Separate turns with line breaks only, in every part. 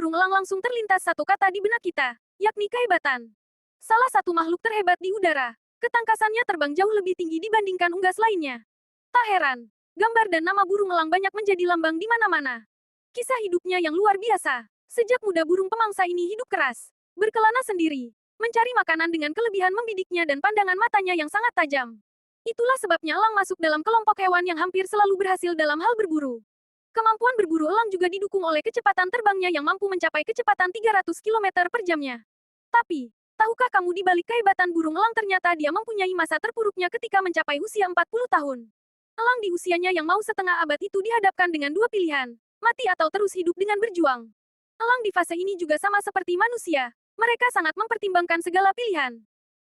burung elang langsung terlintas satu kata di benak kita, yakni kehebatan. Salah satu makhluk terhebat di udara. Ketangkasannya terbang jauh lebih tinggi dibandingkan unggas lainnya. Tak heran, gambar dan nama burung elang banyak menjadi lambang di mana-mana. Kisah hidupnya yang luar biasa. Sejak muda burung pemangsa ini hidup keras, berkelana sendiri, mencari makanan dengan kelebihan membidiknya dan pandangan matanya yang sangat tajam. Itulah sebabnya elang masuk dalam kelompok hewan yang hampir selalu berhasil dalam hal berburu. Kemampuan berburu elang juga didukung oleh kecepatan terbangnya yang mampu mencapai kecepatan 300 km per jamnya. Tapi, tahukah kamu di balik kehebatan burung elang ternyata dia mempunyai masa terpuruknya ketika mencapai usia 40 tahun. Elang di usianya yang mau setengah abad itu dihadapkan dengan dua pilihan, mati atau terus hidup dengan berjuang. Elang di fase ini juga sama seperti manusia, mereka sangat mempertimbangkan segala pilihan.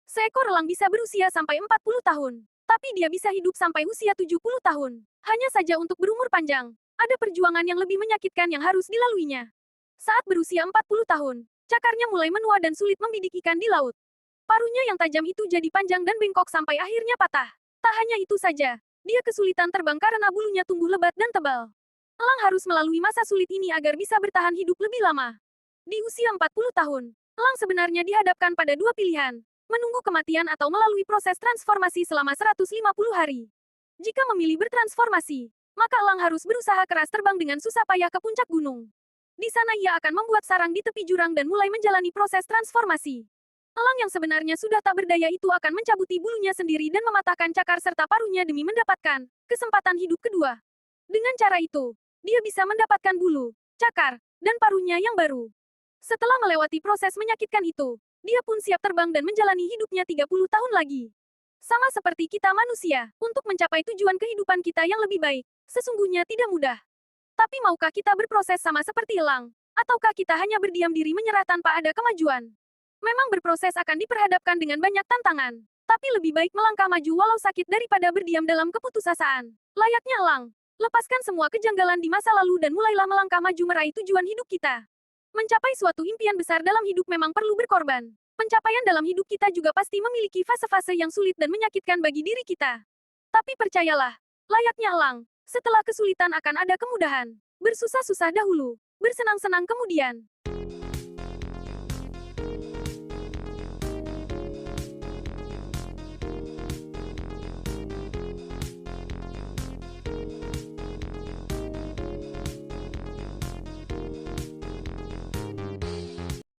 Seekor elang bisa berusia sampai 40 tahun, tapi dia bisa hidup sampai usia 70 tahun. Hanya saja untuk berumur panjang, ada perjuangan yang lebih menyakitkan yang harus dilaluinya. Saat berusia 40 tahun, cakarnya mulai menua dan sulit membidik ikan di laut. Paruhnya yang tajam itu jadi panjang dan bengkok sampai akhirnya patah. Tak hanya itu saja, dia kesulitan terbang karena bulunya tumbuh lebat dan tebal. Elang harus melalui masa sulit ini agar bisa bertahan hidup lebih lama. Di usia 40 tahun, elang sebenarnya dihadapkan pada dua pilihan, menunggu kematian atau melalui proses transformasi selama 150 hari. Jika memilih bertransformasi, maka elang harus berusaha keras terbang dengan susah payah ke puncak gunung. Di sana ia akan membuat sarang di tepi jurang dan mulai menjalani proses transformasi. Elang yang sebenarnya sudah tak berdaya itu akan mencabuti bulunya sendiri dan mematahkan cakar serta paruhnya demi mendapatkan kesempatan hidup kedua. Dengan cara itu, dia bisa mendapatkan bulu, cakar, dan paruhnya yang baru. Setelah melewati proses menyakitkan itu, dia pun siap terbang dan menjalani hidupnya 30 tahun lagi. Sama seperti kita manusia, untuk mencapai tujuan kehidupan kita yang lebih baik, sesungguhnya tidak mudah. Tapi maukah kita berproses sama seperti elang? Ataukah kita hanya berdiam diri menyerah tanpa ada kemajuan? Memang berproses akan diperhadapkan dengan banyak tantangan. Tapi lebih baik melangkah maju walau sakit daripada berdiam dalam keputusasaan. Layaknya elang, lepaskan semua kejanggalan di masa lalu dan mulailah melangkah maju meraih tujuan hidup kita. Mencapai suatu impian besar dalam hidup memang perlu berkorban. Pencapaian dalam hidup kita juga pasti memiliki fase-fase yang sulit dan menyakitkan bagi diri kita. Tapi percayalah, layaknya elang, setelah kesulitan akan ada kemudahan. Bersusah-susah dahulu, bersenang-senang kemudian.